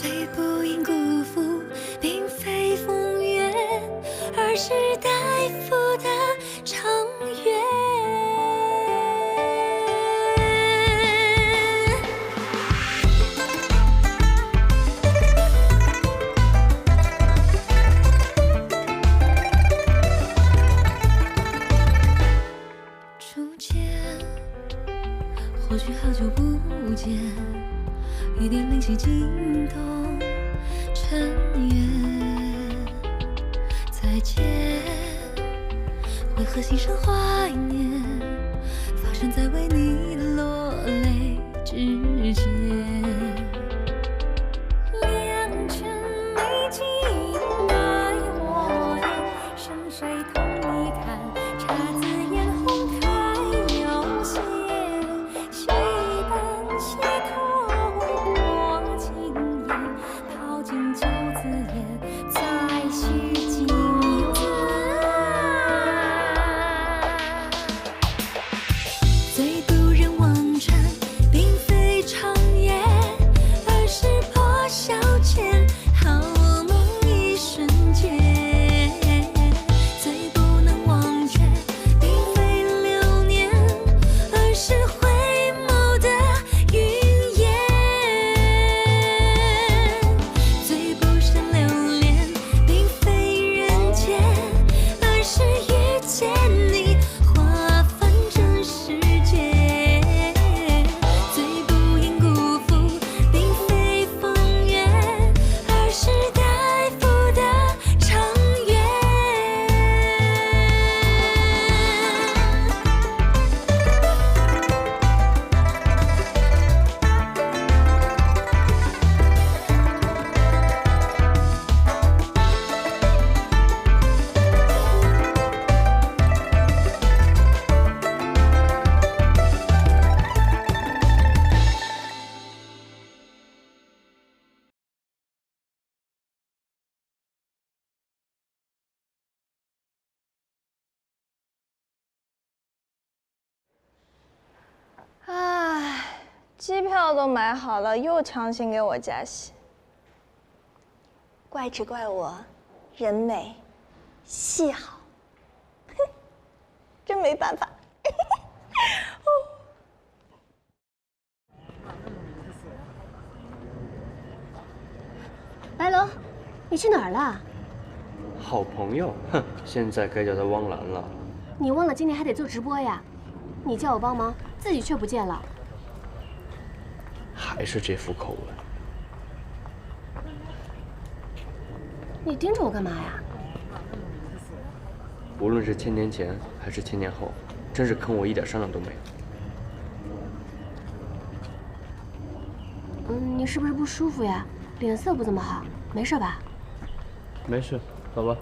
最不应辜负，并非风月，而是待付的长远。初见，或许好久不见，一点灵犀惊动尘缘。再见，为何心生怀念？发生在为你落泪之间。两全美景待我言，生水同你看，姹紫嫣红开有限。戏本戏头过经验，淘尽酒自言，再续经缘。最不忍忘川，并非长夜，而是破晓前好梦一瞬间。最不能忘却，并非流年，而是回眸的云烟。最不想留恋，并非人间，而是遇见你，划分这世界。最不应辜负，并非风月，而是待付的长远。唉，机票都买好了，又强行给我加息，怪只怪我人美戏好，哼，真没办法。白龙，你去哪儿了？好朋友，哼，现在该叫他汪兰了。你忘了今年还得做直播呀？你叫我帮忙，自己却不见了。还是这副口吻。你盯着我干嘛呀？无论是1000年前还是1000年后，真是坑我一点商量都没有。你是不是不舒服呀？脸色不怎么好，没事吧？没事，走吧。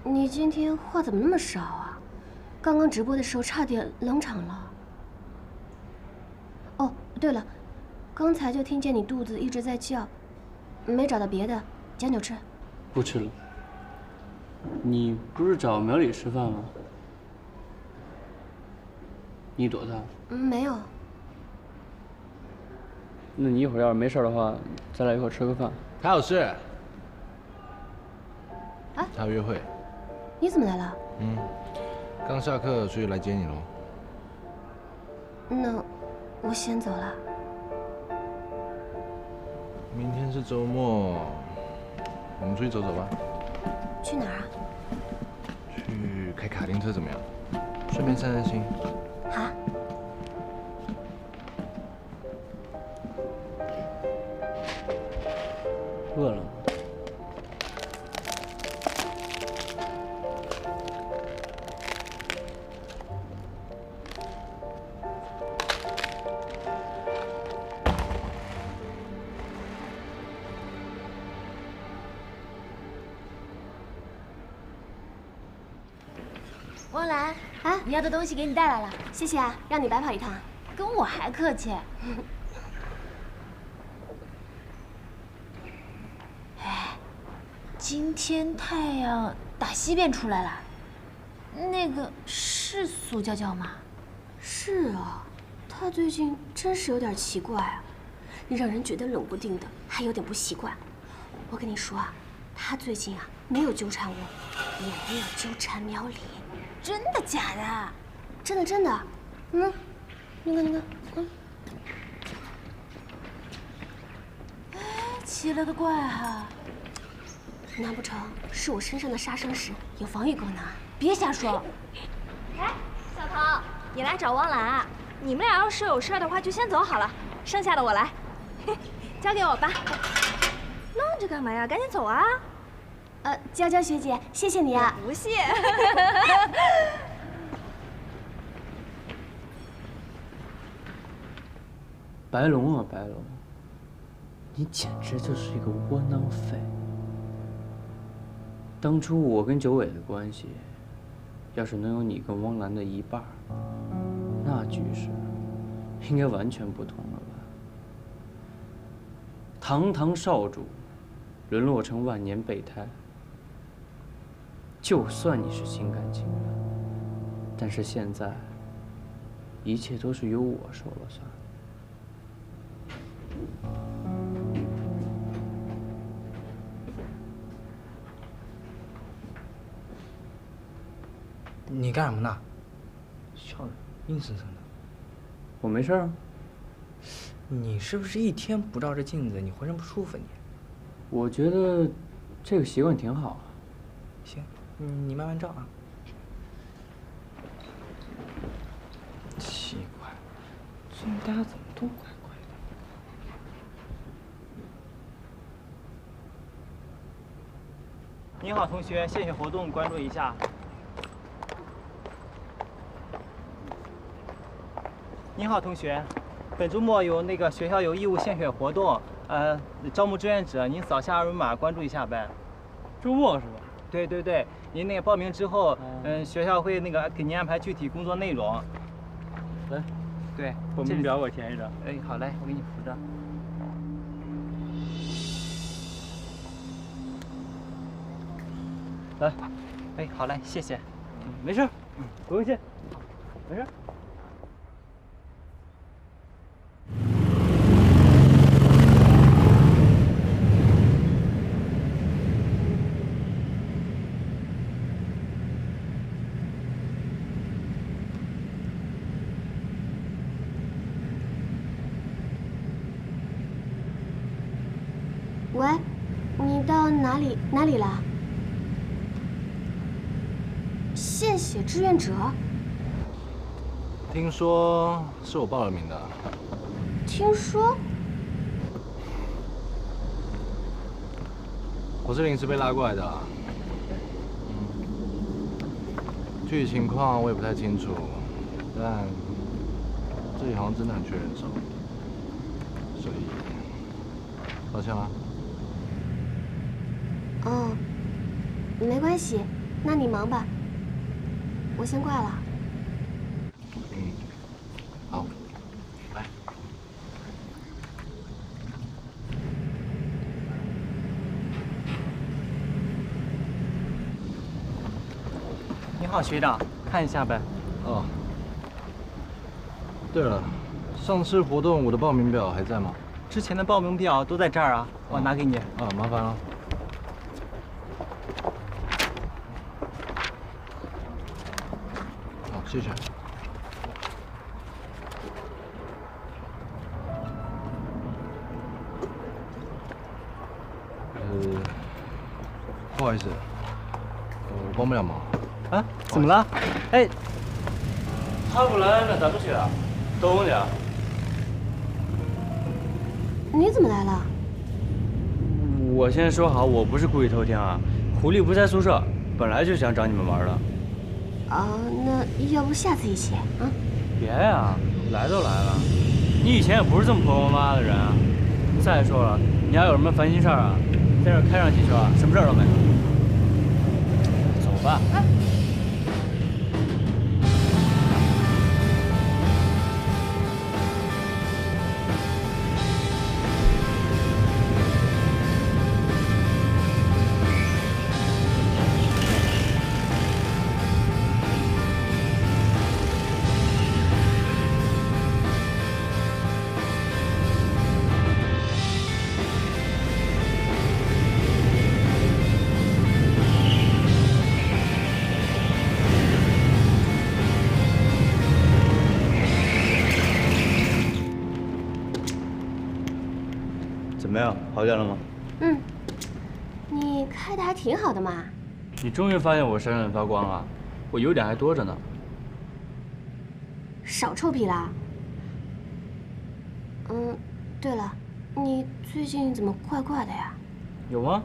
你今天话怎么那么少啊？刚刚直播的时候差点冷场了。哦，对了，刚才就听见你肚子一直在叫，没找到别的，将就吃。不吃了。你不是找苗里吃饭吗？你躲他？没有。那你一会儿要是没事的话，咱俩一块儿吃个饭。他有事。啊？他有约会。你怎么来了？刚下课，所以来接你喽。那我先走了。明天是周末，我们出去走走吧。去哪儿啊？去开卡丁车怎么样？顺便散散心。好。饿了吗？汪兰，啊，你要的东西给你带来了，谢谢啊，让你白跑一趟。跟我还客气。今天太阳打西边出来了，那个是苏娇娇吗？是啊，她最近真是有点奇怪啊，让人觉得冷不丁的，还有点不习惯。我跟你说啊，她最近啊没有纠缠我，也没有纠缠苗里。真的假的？真的真的。嗯，你看，哎，奇了个怪哈！难不成是我身上的杀生石有防御功能啊？别瞎说！哎，小桃，你来找汪兰啊？你们俩要是有事的话，就先走好了，剩下的我来。交给我吧。愣着干嘛呀？赶紧走啊！娇娇学姐，谢谢你啊！不谢。白龙啊，白龙，你简直就是一个窝囊废。当初我跟九尾的关系，要是能有你跟汪兰的一半，那局势应该完全不同了吧？堂堂少主，沦落成万年备胎。就算你是心甘情愿，但是现在，一切都是由我说了算。你干什么呢？笑的阴森森的。我没事啊。你是不是一天不照着镜子，你浑身不舒服你？我觉得这个习惯挺好啊。行，你慢慢照啊。奇怪，最近大家怎么都怪怪的？您好，同学，献血活动关注一下。您好，同学，本周末有学校有义务献血活动，招募志愿者，您扫下二维码关注一下呗。周末是吧？对对对，您报名之后，学校会给您安排具体工作内容。来，对，报名表我填一张。哎，好嘞，我给你扶着。来，哎，好嘞，谢谢。没事，不用谢，没事。喂，你到哪里了？献血志愿者？听说是我报了名的。听说？我是临时被拉过来的。具体情况我也不太清楚，但这里好像真的很缺人手，所以抱歉啦。哦，没关系，那你忙吧，我先挂了。好，来。您好，学长，看一下呗。哦。对了，上次活动我的报名表还在吗？之前的报名表都在这儿啊，我拿给你。啊，麻烦了。好，谢谢。不好意思，我帮不了忙。啊？怎么了？哎，他不来，那咱们去啊？兜风去啊？你怎么来了？我先说好，我不是故意偷听啊。狐狸不在宿舍，本来就想找你们玩的。那要不下次一起啊？别呀，来都来了，你以前也不是这么婆婆妈妈的人啊。再说了，你还有什么烦心事儿啊？在这开上汽车啊，什么事儿都没有。走吧。么样？好点了吗？嗯，你开的还挺好的嘛。你终于发现我闪闪发光了，我优点还多着呢。少臭屁啦！对了，你最近怎么怪怪的呀？有吗？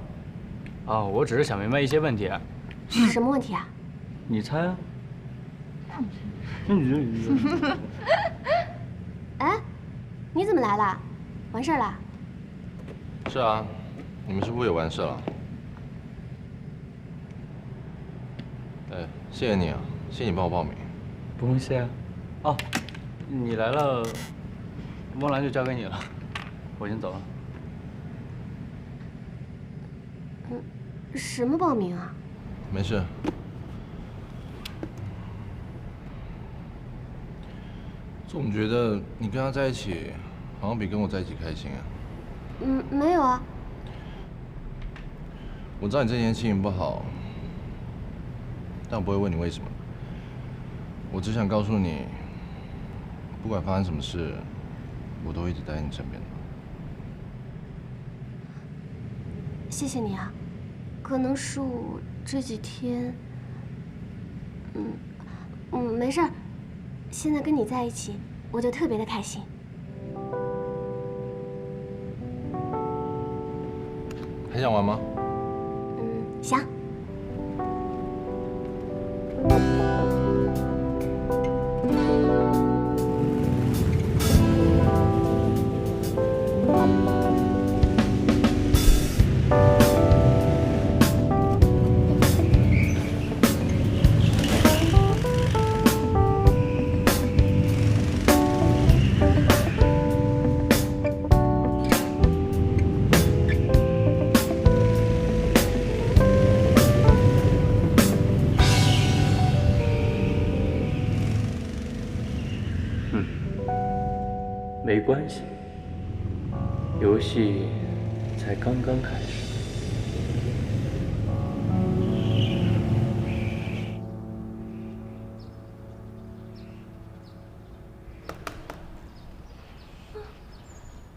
啊，我只是想明白一些问题。什么问题啊？你猜啊？哎，你怎么来了？完事儿了？是啊，你们是不是也完事了？哎，谢谢你啊，谢谢你帮我报名。不用谢啊。哦，你来了，梦兰就交给你了，我先走了。什么报名啊？没事。总觉得你跟他在一起，好像比跟我在一起开心啊。没有啊。我知道你这几天心情不好，但我不会问你为什么。我只想告诉你，不管发生什么事，我都会一直待在你身边的。谢谢你啊，可能是我这几天，没事儿。现在跟你在一起，我就特别的开心。还想玩吗？想。没关系，游戏才刚刚开始。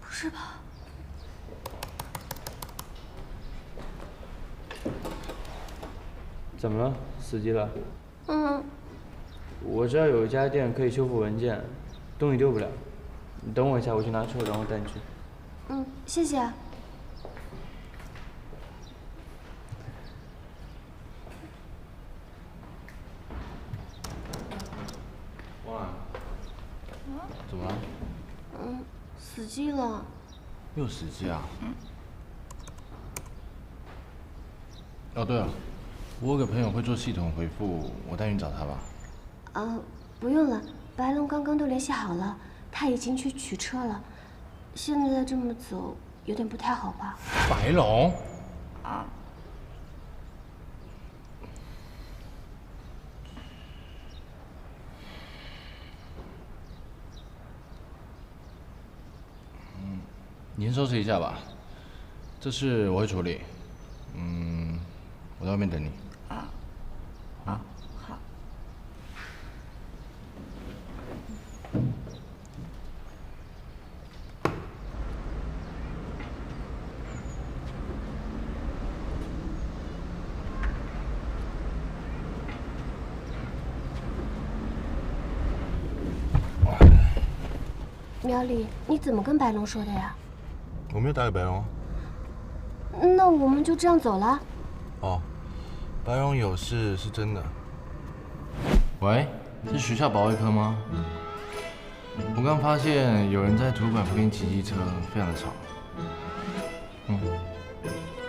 不是吧？怎么了？死机了？嗯。我这儿有一家店可以修复文件，东西丢不了。你等我一下，我去拿车，然后带你去。谢谢。汪兰，怎么了？死机了。又死机啊？哦，对了，我有个朋友会做系统回复，我带你找他吧。不用了，白龙刚刚都联系好了，他已经去取车了。现在这么走有点不太好吧？白龙？你先收拾一下吧，这事我会处理。我在外面等你。好。苗里，你怎么跟白龙说的呀？我没有打给白龙。那我们就这样走了？哦，白龙有事是真的。喂，是学校保卫科吗？我刚发现有人在图书馆附近骑机车，非常的吵。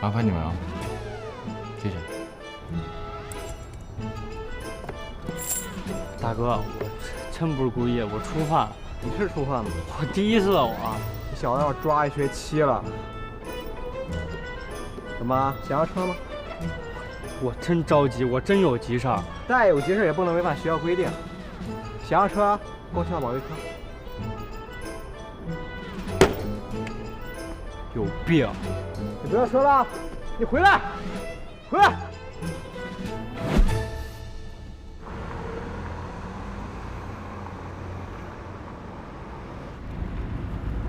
麻烦你们了，谢谢。大哥，我真不是故意，我触犯了。你是触犯吗？我第一次我。你小子让我抓一学期了。怎么想要车吗？我真着急，我真有急事儿。再有急事也不能违反学校规定。想要车，跟我去趟保卫科。有病！你不要说了，你回来，回来！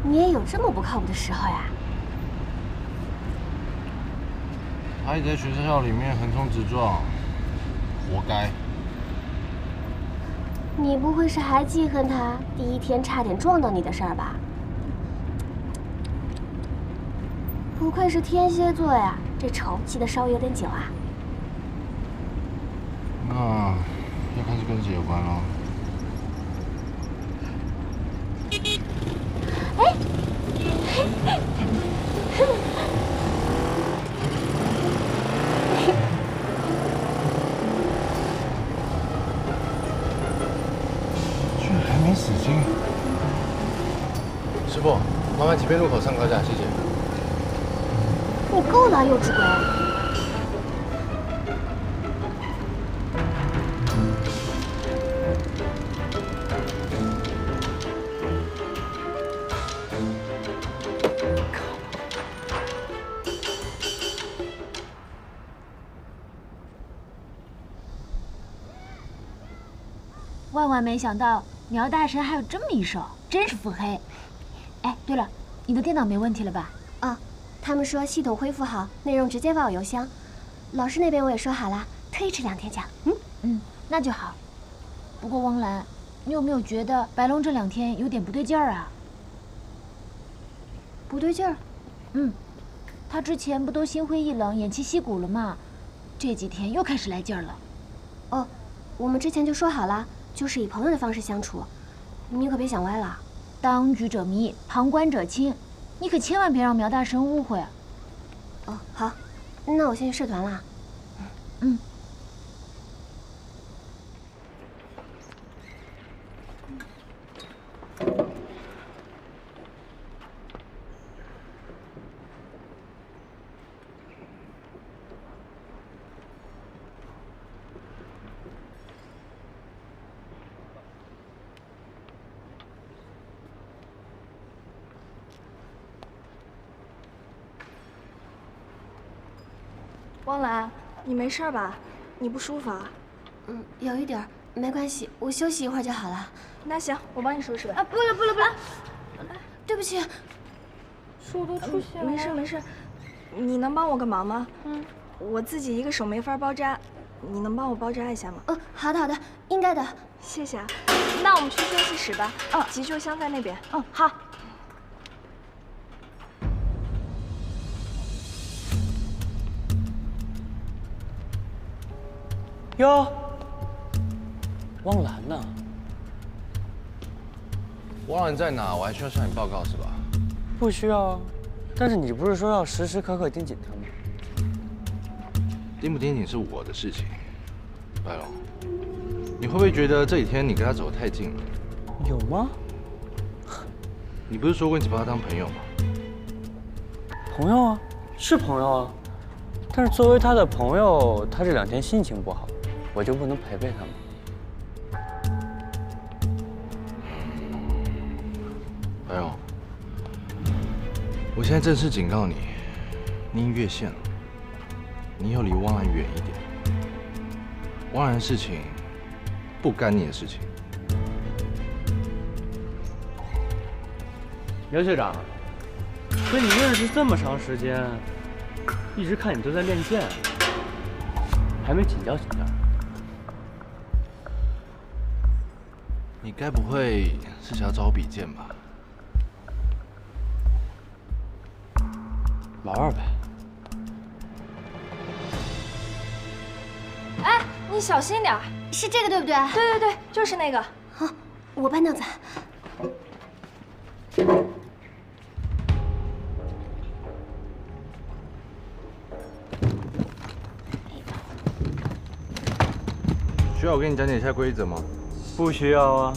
你也有这么不靠谱的时候呀？还在学校里面横冲直撞，活该。你不会是还记恨他第一天差点撞到你的事儿吧？不愧是天蝎座呀，这仇记得稍微有点久啊。那要看是跟谁有关喽。居然还没死心。师傅，麻烦前面路口上高架，谢谢。你够了，幼稚鬼！万万没想到，苗大神还有这么一手，真是腹黑。哎，对了，你的电脑没问题了吧？啊，他们说系统恢复好，内容直接发我邮箱。老师那边我也说好了，推迟2天讲。那就好。不过汪兰，你有没有觉得白龙这2天有点不对劲儿啊？不对劲儿？他之前不都心灰意冷、偃旗息鼓了吗？这几天又开始来劲儿了。哦，我们之前就说好了。就是以朋友的方式相处，你可别想歪了。当局者迷，旁观者清，你可千万别让苗大神误会。哦，好，那我先去社团了。汪兰，你没事吧？你不舒服啊？有一点，没关系，我休息一会儿就好了。那行，我帮你收拾吧。啊，不了，对不起，手都出血了。没事没事，你能帮我个忙吗？我自己一个手没法包扎，你能帮我包扎一下吗？好的，应该的。谢谢啊。那我们去休息室吧。急救箱在那边。好。哟，汪兰呢？汪兰在哪？我还需要向你报告是吧？不需要啊，但是你不是说要时时刻刻盯紧他吗？盯不盯紧是我的事情。白龙，你会不会觉得这几天你跟他走得太近了？有吗？你不是说过你只把他当朋友吗？朋友啊，是朋友啊，但是作为他的朋友，他这2天心情不好。我就不能陪陪他吗？白勇，我现在正式警告你，你已经越线了，你以后离汪兰远一点。汪兰的事情不干你的事情。姚学长，跟你认识这么长时间，一直看你都在练剑，还没请教请教。你该不会是想要找我比剑吧？玩玩呗。哎，你小心点。是这个对不对？对，就是那个。好，我搬凳子。需要我给你讲解一下规则吗？不需要啊。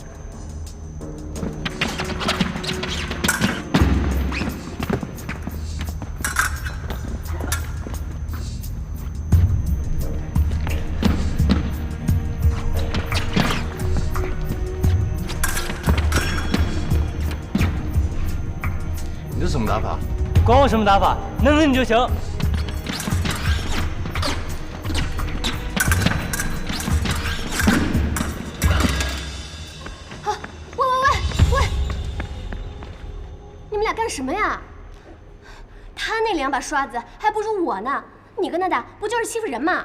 你这是什么打法？管我什么打法，能死你就行。干什么呀？他那2把刷子还不如我呢，你跟他打，不就是欺负人吗？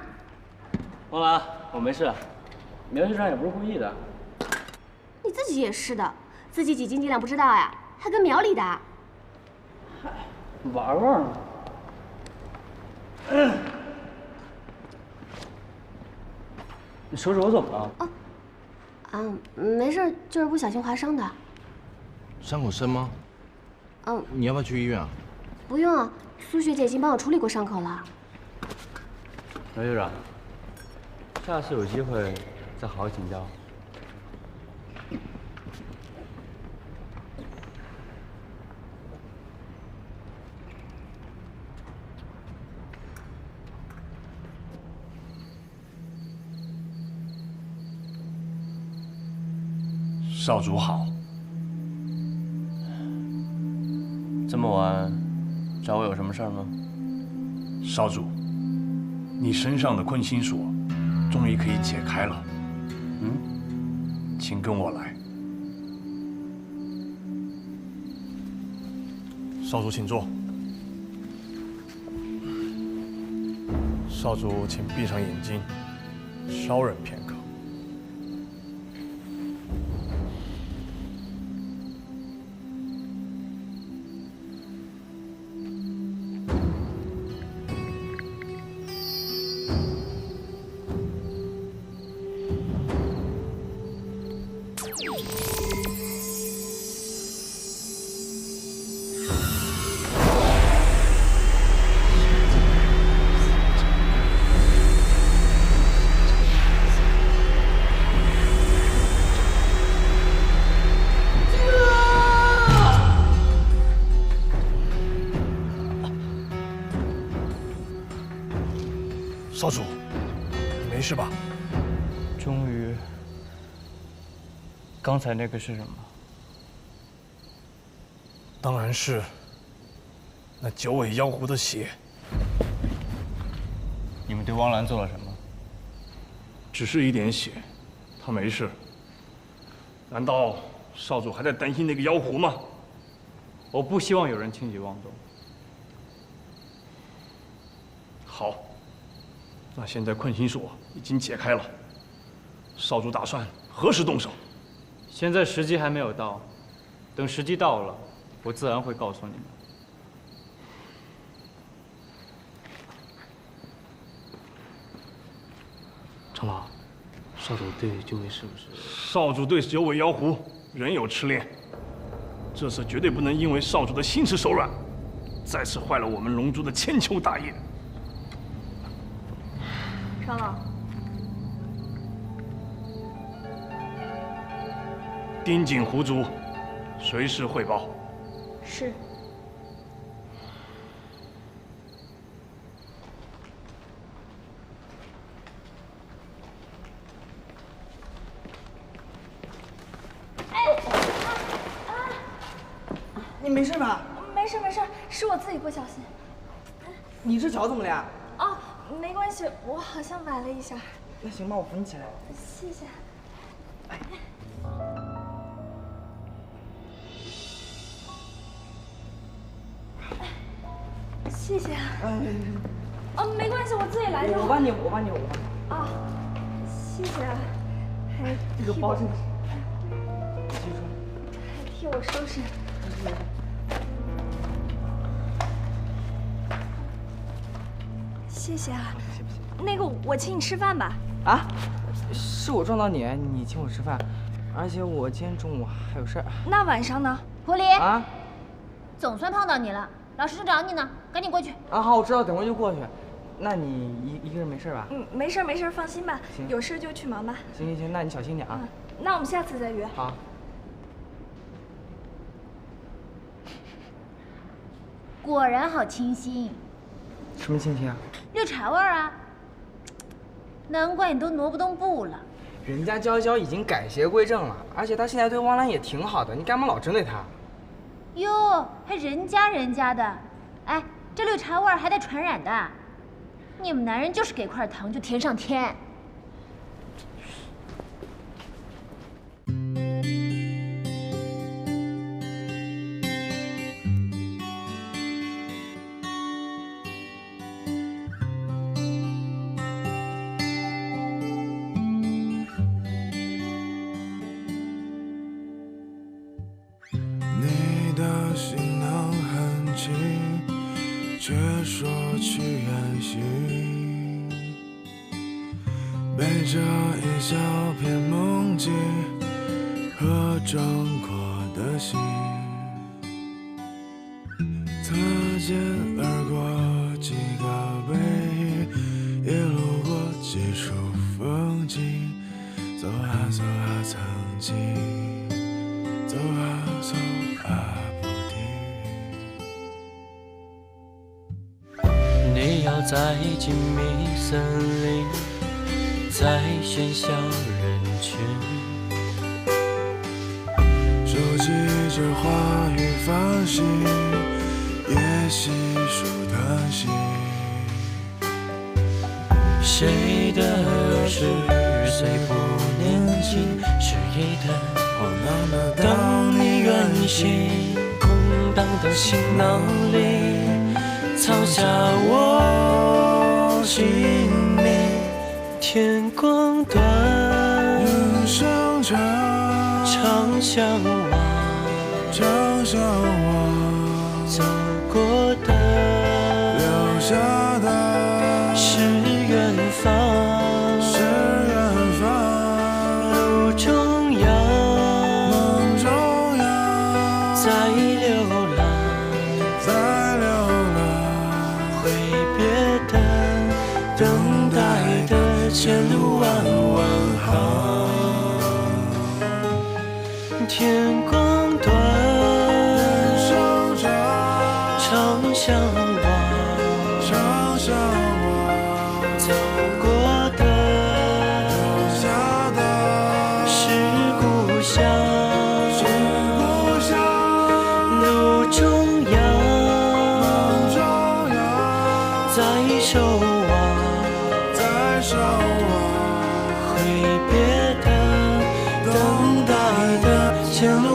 王兰，我没事，苗学长也不是故意的。你自己也是的，自己几斤几两不知道呀，还跟苗里打。玩玩嘛。你手指头怎么了？没事，就是不小心划伤的。伤口深吗？你要不要去医院啊？不用啊，苏学姐已经帮我处理过伤口了。苗学长，下次有机会再好好请教。少主好。这么晚找我有什么事儿吗？少主，你身上的困心锁终于可以解开了。请跟我来。少主，请坐。少主，请闭上眼睛，稍忍片刻。少主，你没事吧？终于，刚才那个是什么？当然是那九尾妖狐的血。你们对汪兰做了什么？只是一点血，他没事。难道少主还在担心那个妖狐吗？我不希望有人轻举妄动。好，那现在困心锁已经解开了，少主打算何时动手？现在时机还没有到，等时机到了，我自然会告诉你们。长老，少主对九尾是不是？少主对九尾妖狐仍有痴恋，这次绝对不能因为少主的心慈手软，再次坏了我们龙族的千秋大业。长老，盯紧狐族，随时汇报。是。你没事吧？没事没事，是我自己不小心。你这脚怎么了呀？哦，没关系，我好像崴了一下。那行吧，我扶你起来。谢谢。谢谢。哦，没关系，我自己来就好。我帮你。啊，谢谢。还这个包是你。还替我收拾。谢谢啊。那个，我请你吃饭吧。啊？是我撞到你，你请我吃饭，而且我今天中午还有事儿。那晚上呢？狐狸啊？总算碰到你了，老师正找你呢，赶紧过去。啊，好，我知道，等会儿就过去。那你一个人没事吧？没事没事，放心吧。行，有事就去忙吧。行，那你小心点啊。那我们下次再约。好。果然好清新。什么亲戚啊？绿茶味儿啊！难怪你都挪不动步了。人家娇娇已经改邪归正了，而且她现在对汪兰也挺好的，你干嘛老针对她？哟，还人家的，哎，这绿茶味儿还带传染的。你们男人就是给块糖就甜上天。却说去远行，背着一小片梦境和壮阔的心，擦肩而过几个背影，也路过几处风景，走啊走啊曾经，走啊走啊不停。你要在静谧森林，在喧嚣人群，收集着话语繁星，也细数叹息。谁的儿时虽不年轻，是一段荒唐的当你远行，空荡的行囊里藏下我姓名。天光短，人生长，常相望，常相望，走过的，留下的，是远方，是远方，路中央，梦中央，在流浪，在流浪，挥别的，等待的，前路弯弯行。天光短，人生长，常相望，常相望，走过的，留下的，是故乡，是故乡，路中央，梦中央，在守望，在守望，挥别的，等待的，前路